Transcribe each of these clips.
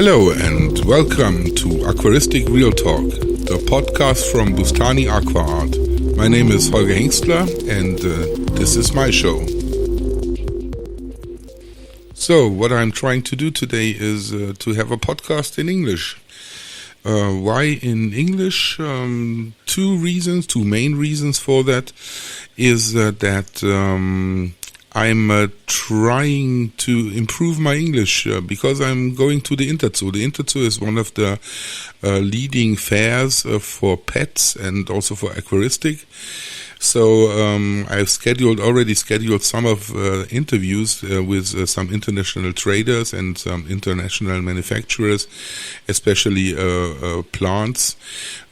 Hello and welcome to Aquaristic Real Talk, the podcast from Bustani Aqua Art. My name is Holger Hengstler and this is my show. So what I'm trying to do today is to have a podcast in English. Why in English? Two main reasons for that is that I'm trying to improve my English because I'm going to the Interzoo. The Interzoo is one of the leading fairs for pets and also for aquaristic. So I've already scheduled some of interviews with some international traders and some international manufacturers, especially plants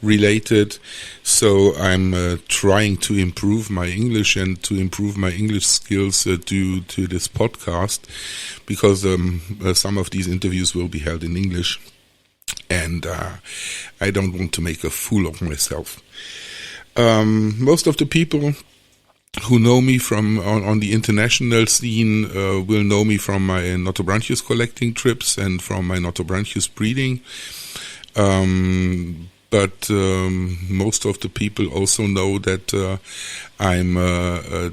related. So I'm trying to improve my English and to improve my English skills due to this podcast, because some of these interviews will be held in English, and I don't want to make a fool of myself. Most of the people who know me from on the international scene will know me from my Nothobranchus collecting trips and from my Nothobranchus breeding. But most of the people also know that I'm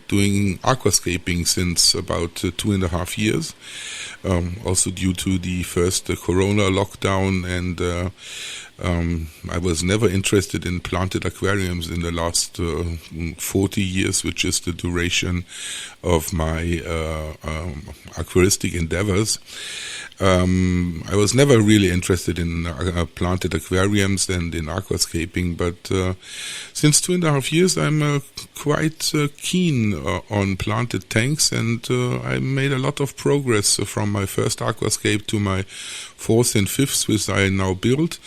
doing aquascaping since about 2.5 years, also due to the first Corona lockdown, and I was never interested in planted aquariums in the last 40 years, which is the duration of my aquaristic endeavors. I was never really interested in planted aquariums and in aquascaping, but since 2.5 years I'm quite keen on planted tanks, and I made a lot of progress from my first aquascape to my 4th and 5th, which I now built.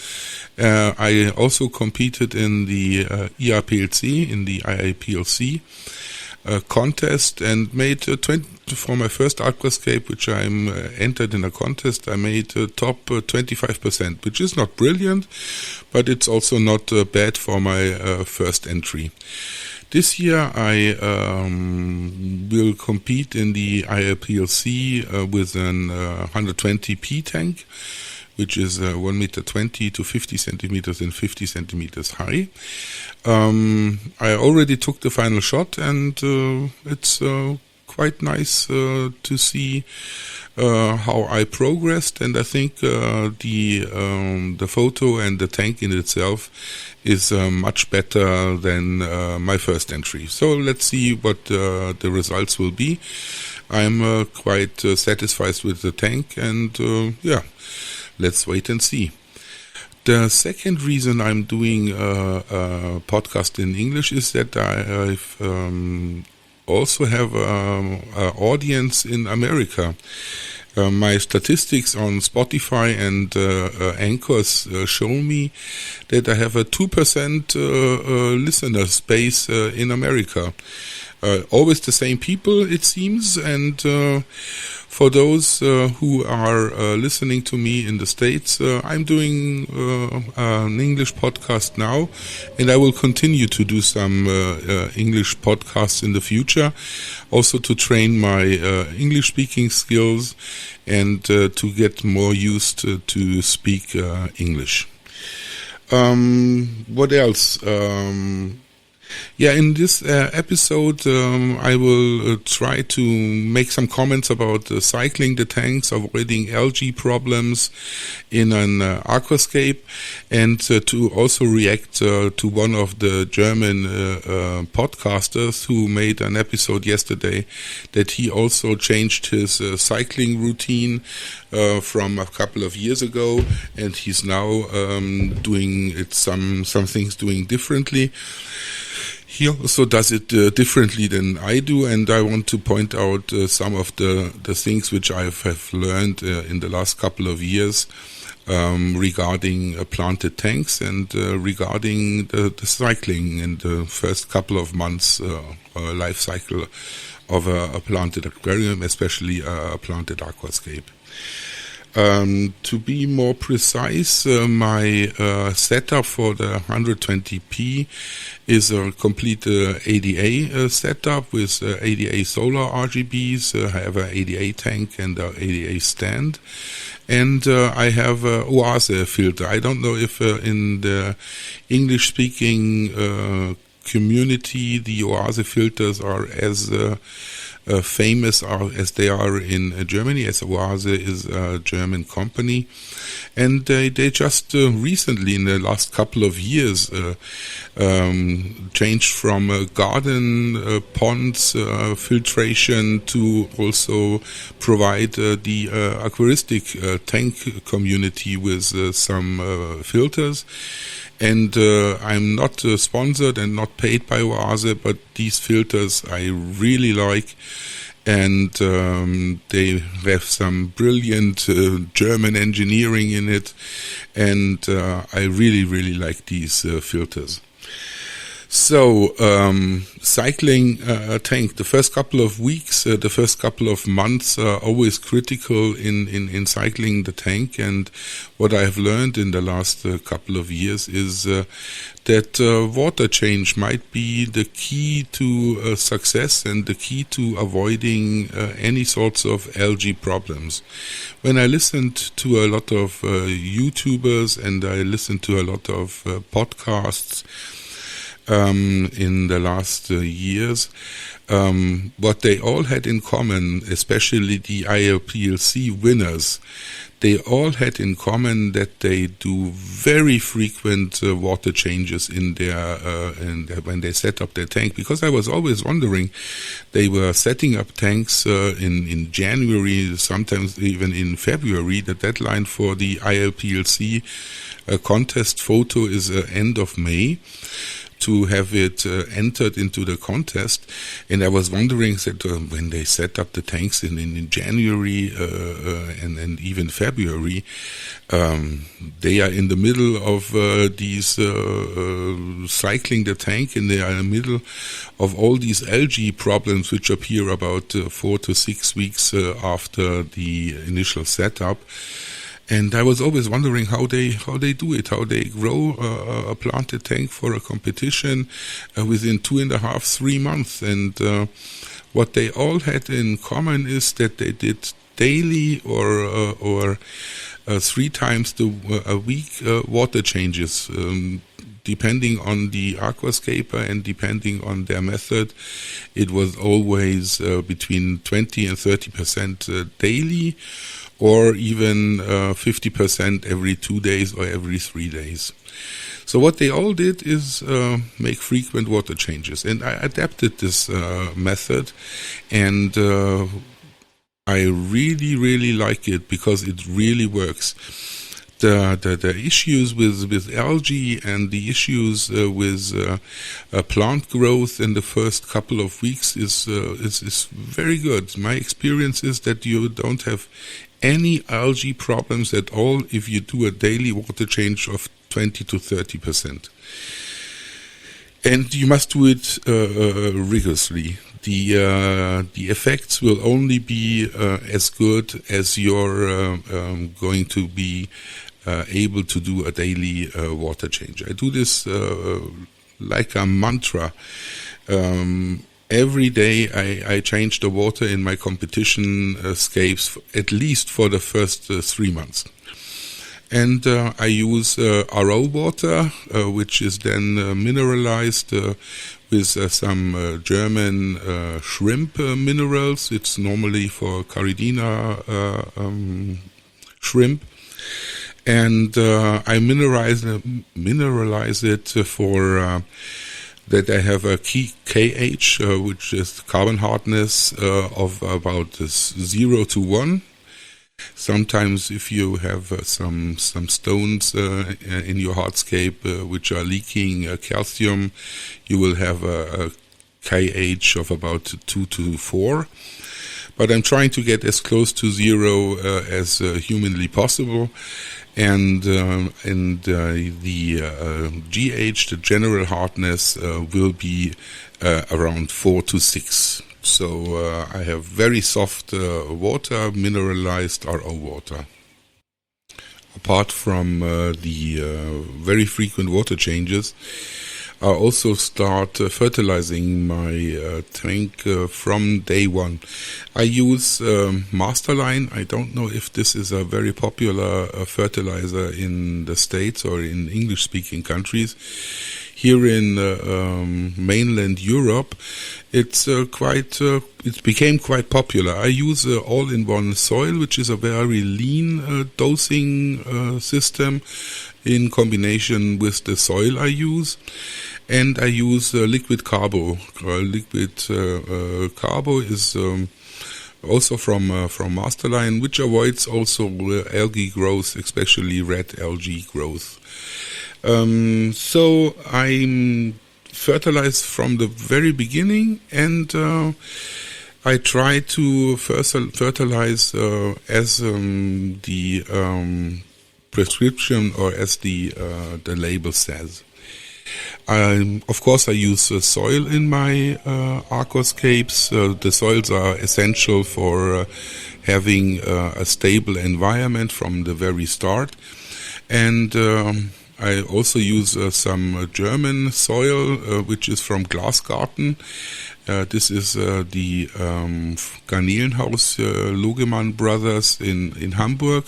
I also competed in the IAPLC, in the IAPLC contest, and made 20 for my first aquascape, which I entered in a contest. I made top 25%, which is not brilliant, but it's also not bad for my first entry. This year I will compete in the IAPLC with an 120p tank, which is 1.20 meter to 50 centimeters and 50 centimeters high. I already took the final shot, and it's quite nice to see how I progressed, and I think the photo and the tank in itself is much better than my first entry. So let's see what the results will be. I'm quite satisfied with the tank, and let's wait and see. The second reason I'm doing a podcast in English is that I've also have an audience in America. My statistics on Spotify and Anchors show me that I have a 2% listener space in America. Always the same people, it seems, and for those who are listening to me in the States, I'm doing an English podcast now, and I will continue to do some English podcasts in the future, also to train my English speaking skills and to get more used to speak English. What else? In this episode, I will try to make some comments about cycling the tanks, avoiding algae problems in an aquascape, and to also react to one of the German podcasters who made an episode yesterday that he also changed his cycling routine from a couple of years ago, and he's now doing it some things doing differently. He also does it differently than I do, and I want to point out some of the things which I have learned in the last couple of years regarding planted tanks and regarding the cycling in the first couple of months life cycle of a planted aquarium, especially a planted aquascape. To be more precise, my setup for the 120p is a complete ADA setup with ADA solar RGBs. I have an ADA tank and an ADA stand. And I have a Oase filter. I don't know if in the English-speaking community the Oase filters are as famous as they are in Germany, as Oase is a German company. And they just recently, in the last couple of years, changed from garden ponds filtration to also provide the aquaristic tank community with some filters. And I'm not sponsored and not paid by Oase, but these filters I really like. And they have some brilliant German engineering in it. And I really, really like these filters. So, cycling a tank, the first couple of weeks, the first couple of months are always critical in cycling the tank. And what I have learned in the last couple of years is that water change might be the key to success and the key to avoiding any sorts of algae problems. When I listened to a lot of YouTubers and I listened to a lot of podcasts, in the last years, what they all had in common, especially the ILPLC winners, they all had in common that they do very frequent water changes in their when they set up their tank. Because I was always wondering, they were setting up tanks in January, sometimes even in February. The deadline for the ILPLC contest photo is end of May, to have it entered into the contest. And I was wondering that when they set up the tanks in January and even February, they are in the middle of these cycling the tank, and they are in the middle of all these algae problems which appear about 4 to 6 weeks after the initial setup. And I was always wondering how they do it, how they grow a planted tank for a competition within 2.5, 3 months. And what they all had in common is that they did daily or 3 times a week water changes. Depending on the aquascaper and depending on their method, it was always between 20 and 30% daily, or even 50% every 2 days or every 3 days. So what they all did is make frequent water changes. And I adapted this method, and I really, really like it because it really works. The issues with algae and the issues with plant growth in the first couple of weeks is very good. My experience is that you don't have any algae problems at all if you do a daily water change of 20 to 30%. And you must do it rigorously. The effects will only be as good as you're going to be able to do a daily water change. I do this like a mantra. Every day I change the water in my competition scapes, at least for the first 3 months. And I use RO water, which is then mineralized with some German shrimp minerals. It's normally for Caridina shrimp. And I mineralize it for that I have a KH, which is carbon hardness of about 0 to 1. Sometimes if you have some stones in your hardscape which are leaking calcium, you will have a KH of about 2 to 4. But I'm trying to get as close to 0 as humanly possible. And the GH, the general hardness, will be around 4 to 6. So I have very soft water, mineralized RO water. apart from the very frequent water changes, I also start fertilizing my tank from day one. I use Masterline. I don't know if this is a very popular fertilizer in the States or in English-speaking countries. Here in mainland Europe, it became quite popular. I use all-in-one soil, which is a very lean dosing system in combination with the soil I use. And I use liquid carbo. Liquid carbo is also from Masterline, which avoids also algae growth, especially red algae growth. So I fertilize from the very beginning, and I try to fertilize as the prescription or as the label says. Of course, I use soil in my aquascapes. The soils are essential for having a stable environment from the very start. And I also use some German soil, which is from Glasgarten. This is the Garnelenhaus Logemann brothers in Hamburg.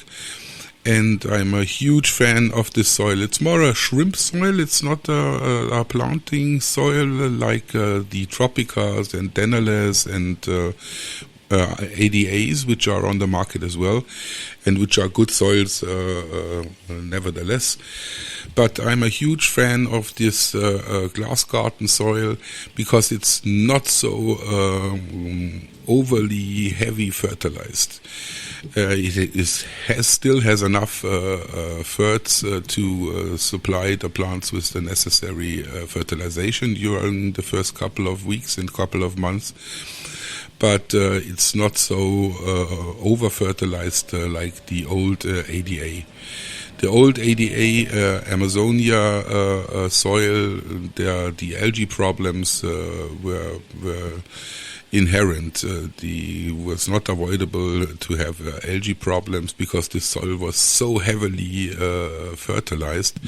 And I'm a huge fan of this soil. It's more a shrimp soil. It's not a planting soil like the Tropicas and Denales and ADAs, which are on the market as well, and which are good soils nevertheless. But I'm a huge fan of this Glasgarten soil because it's not so overly heavy fertilized. It still has enough ferts to supply the plants with the necessary fertilization during the first couple of weeks and couple of months. But it's not so over-fertilized like the old ADA. The old ADA Amazonia soil, the algae problems were inherent. It was not avoidable to have algae problems because the soil was so heavily fertilized.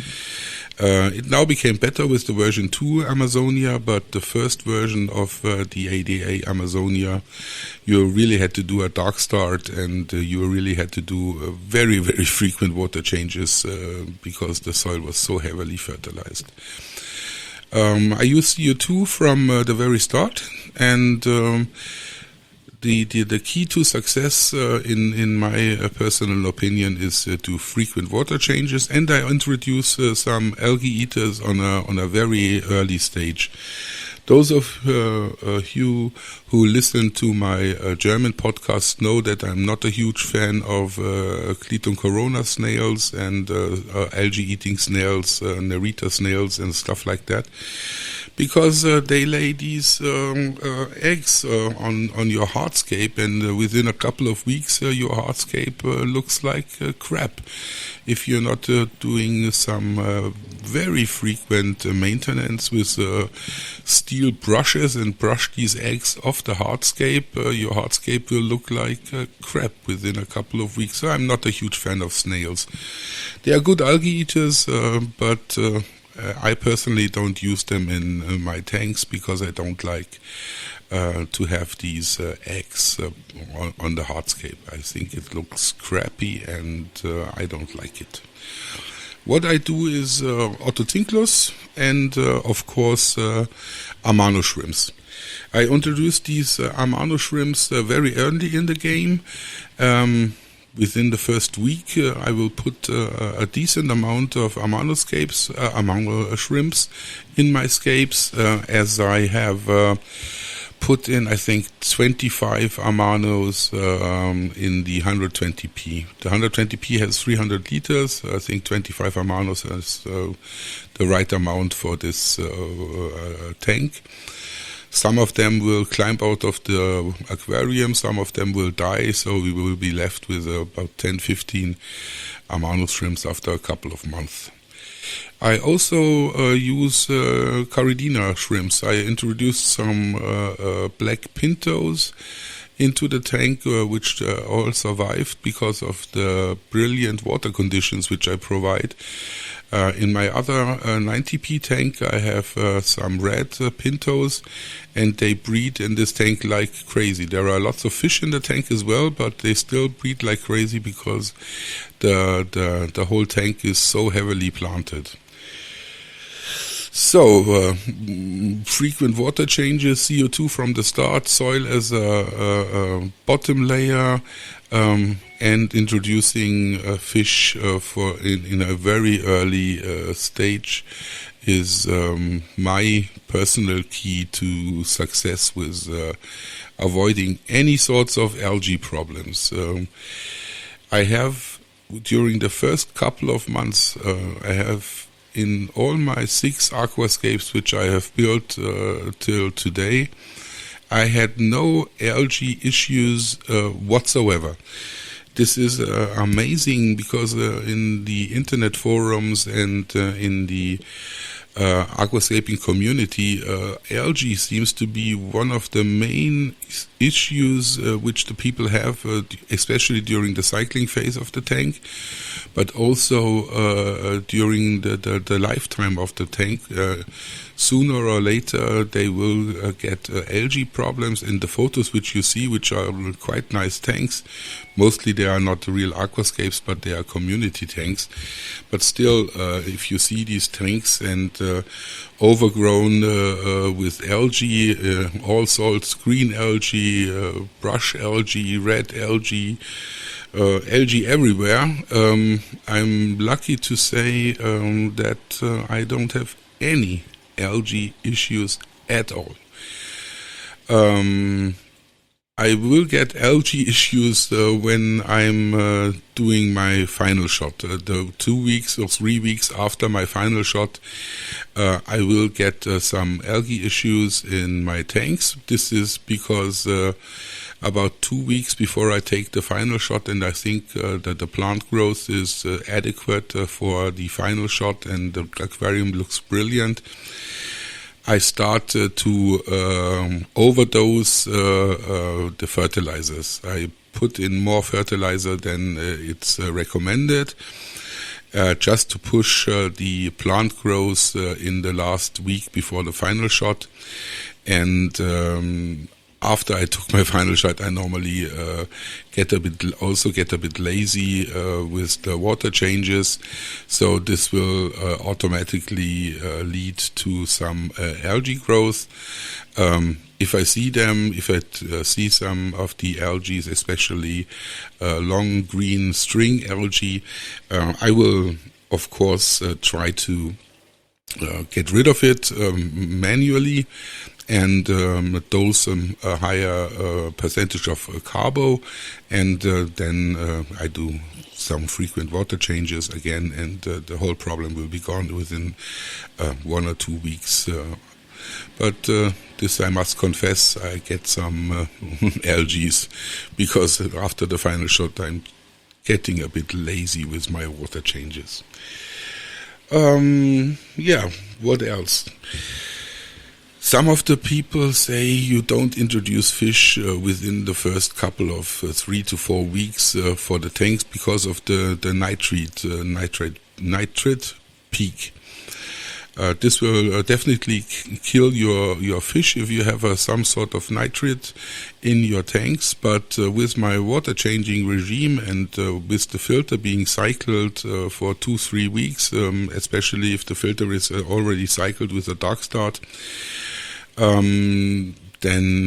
It now became better with the version 2 Amazonia, but the first version of the ADA Amazonia, you really had to do a dark start, and you really had to do very, very frequent water changes because the soil was so heavily fertilized. I used CO2 from the very start, and the key to success, in my personal opinion, is to frequent water changes, and I introduce some algae eaters on a very early stage. Those of you who listen to my German podcast know that I'm not a huge fan of Clitum corona snails and algae-eating snails, Nerita snails and stuff like that, because they lay these eggs on your hardscape, and within a couple of weeks your hardscape looks like crap. If you're not doing some very frequent maintenance with steel brushes and brush these eggs off the hardscape, your hardscape will look like crap within a couple of weeks. So I'm not a huge fan of snails. They are good algae eaters, but I personally don't use them in my tanks because I don't like to have these eggs on the hardscape. I think it looks crappy, and I don't like it. What I do is Otocinclus and of course Amano shrimps. I introduced these Amano shrimps very early in the game. Within the first week, I will put a decent amount of Amano shrimps in my scapes, as I have put in, I think, 25 Amanos in the 120p. The 120p has 300 liters. I think 25 Amanos is the right amount for this tank. Some of them will climb out of the aquarium, some of them will die, so we will be left with about 10-15 Amano shrimps after a couple of months. I also use Caridina shrimps. I introduced some black pintos into the tank, which all survived because of the brilliant water conditions which I provide. In my other 90p tank, I have some red pintos, and they breed in this tank like crazy. There are lots of fish in the tank as well, but they still breed like crazy because the whole tank is so heavily planted. So, frequent water changes, CO2 from the start, soil as a bottom layer, and introducing fish in a very early stage is my personal key to success with avoiding any sorts of algae problems. I have, during the first couple of months, I have in all my 6 aquascapes which I have built till today, I had no algae issues whatsoever. This is amazing because in the internet forums and in the aquascaping community, algae seems to be one of the main issues which the people have, especially during the cycling phase of the tank, but also during the lifetime of the tank. Sooner or later they will get algae problems. In the photos which you see, which are quite nice tanks, mostly they are not real aquascapes, but they are community tanks. But still, if you see these tanks and overgrown with algae, all sorts, green algae, brush algae, red algae, algae everywhere, I'm lucky to say that I don't have any algae issues at all. I will get algae issues when I'm doing my final shot. The 2 weeks or 3 weeks after my final shot, I will get some algae issues in my tanks. This is because about 2 weeks before I take the final shot, and I think that the plant growth is adequate for the final shot and the aquarium looks brilliant, I start to overdose the fertilizers. I put in more fertilizer than it's recommended, just to push the plant growth in the last week before the final shot. And after I took my final shot, I normally get a bit lazy with the water changes, so this will automatically lead to some algae growth. If I see them, if I see some of the algae, especially long green string algae, I will of course try to get rid of it manually, and dose a higher percentage of carbo, and then I do some frequent water changes again, and the whole problem will be gone within 1 or 2 weeks. But this, I must confess, I get some algae, because after the final shot I'm getting a bit lazy with my water changes. Yeah, what else? Some of the people say you don't introduce fish within the first couple of 3 to 4 weeks for the tanks because of the nitrate peak. This will definitely kill your fish if you have some sort of nitrate in your tanks, but with my water changing regime and with the filter being cycled for 2-3 weeks, especially if the filter is already cycled with a dark start, then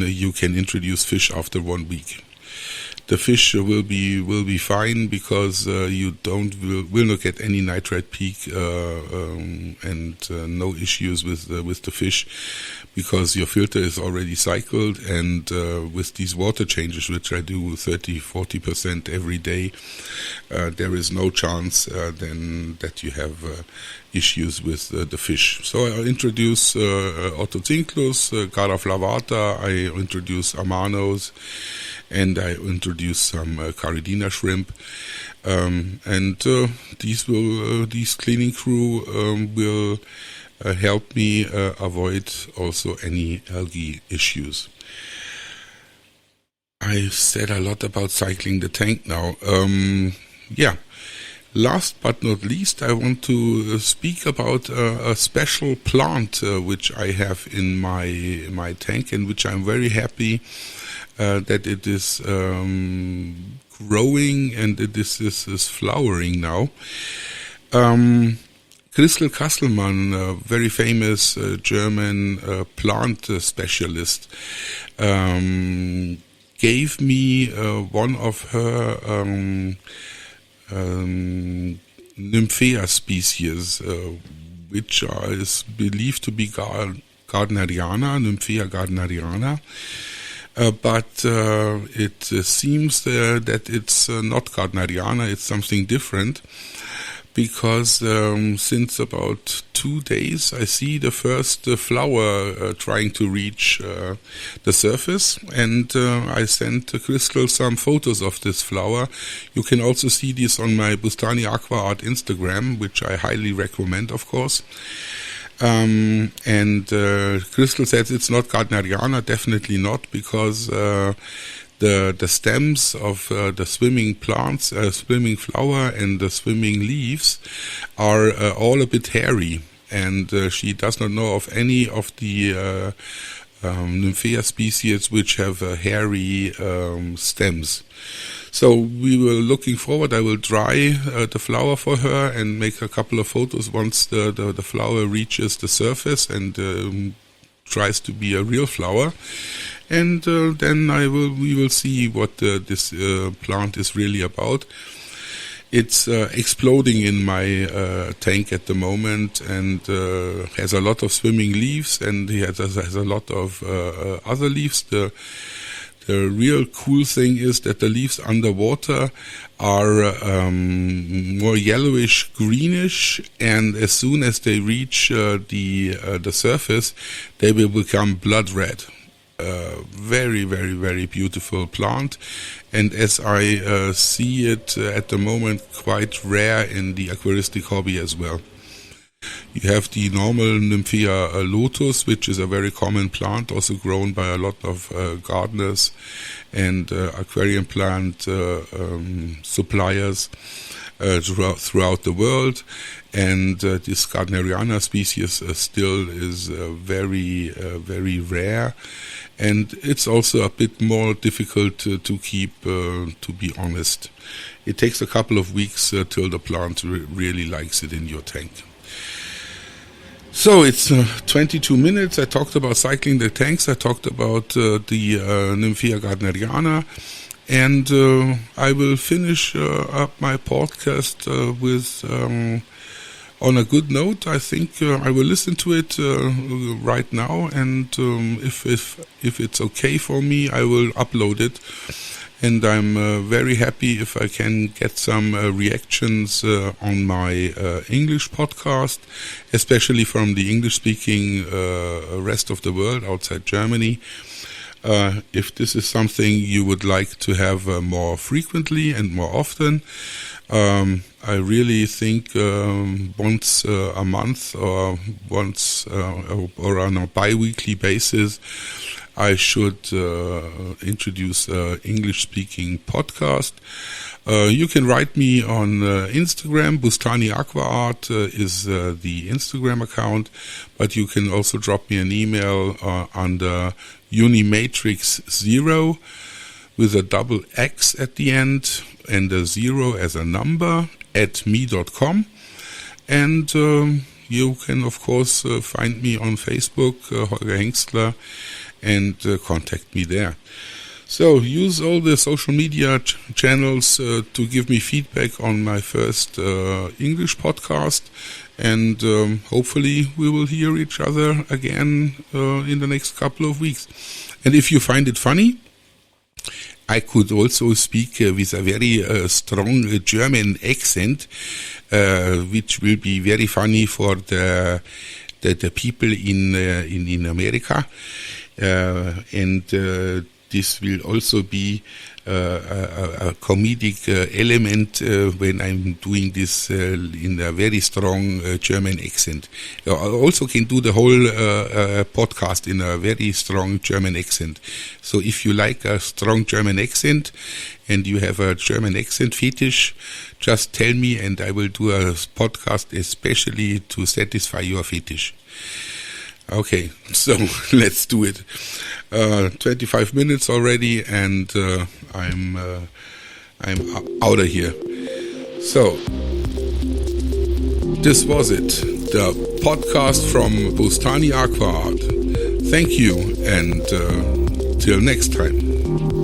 you can introduce fish after 1 week. The fish will be fine because you will not get any nitrate peak and no issues with the fish, because your filter is already cycled, and with these water changes, which I do 30-40% every day, there is no chance then that you have issues with the fish. So I introduce Otocinclus, Gara flavata, I introduce Amanos, and I introduce some Caridina shrimp, and these cleaning crew will help me avoid also any algae issues. I said a lot about cycling the tank now. Last but not least, I want to speak about a special plant which I have in my tank, and which I'm very happy that it is growing and it is flowering now. Christel Kasselmann, a very famous German plant specialist, gave me one of her Nymphea species, which is believed to be Gardneriana, Nymphea Gardneriana. But it seems that it's not Gardneriana, it's something different. Because since about 2 days I see the first flower trying to reach the surface, and I sent Christel some photos of this flower. You can also see this on my Bustani Aqua Art Instagram, which I highly recommend, of course. And Christel says it's not Gardneriana, definitely not, because the stems of the swimming plants, swimming flower and the swimming leaves are all a bit hairy, and she does not know of any of the Nymphea species which have hairy stems. So we were looking forward. I will dry the flower for her and make a couple of photos once the flower reaches the surface and tries to be a real flower. And then we will see what this plant is really about. It's exploding in my tank at the moment, and has a lot of swimming leaves, and he has a lot of other leaves. The real cool thing is that the leaves underwater are more yellowish greenish, and as soon as they reach the surface, they will become blood red. Very, very, very beautiful plant, and as I see it at the moment, quite rare in the aquaristic hobby as well. You have the normal Nymphea lotus, which is a very common plant, also grown by a lot of gardeners and aquarium plant suppliers throughout the world. And this Gardneriana species still is very, very rare. And it's also a bit more difficult to keep, to be honest. It takes a couple of weeks till the plant really likes it in your tank. So it's 22 minutes. I talked about cycling the tanks. I talked about the Nymphea Gardneriana. And I will finish up my podcast with on a good note. I think I will listen to it right now, and if it's okay for me, I will upload it. And I'm very happy if I can get some reactions on my English podcast, especially from the English-speaking rest of the world outside Germany. If this is something you would like to have more frequently and more often, I really think once a month or once or on a bi-weekly basis, I should introduce an English-speaking podcast. You can write me on Instagram. Bustani Aqua Art is the Instagram account, but you can also drop me an email under Unimatrix0 with a double X at the end and a 0 as a number at me.com. And you can, of course, find me on Facebook, Holger Hengstler, and contact me there. So use all the social media channels to give me feedback on my first English podcast, and hopefully we will hear each other again in the next couple of weeks. And if you find it funny, I could also speak with a very strong German accent, which will be very funny for the people in America. And this will also be a comedic element when I'm doing this in a very strong German accent. I also can do the whole podcast in a very strong German accent. So if you like a strong German accent and you have a German accent fetish, just tell me and I will do a podcast especially to satisfy your fetish. Okay, so let's do it. 25 minutes already, and I'm out of here. So this was it, the podcast from Bustani Aqua Art. Thank you, and till next time.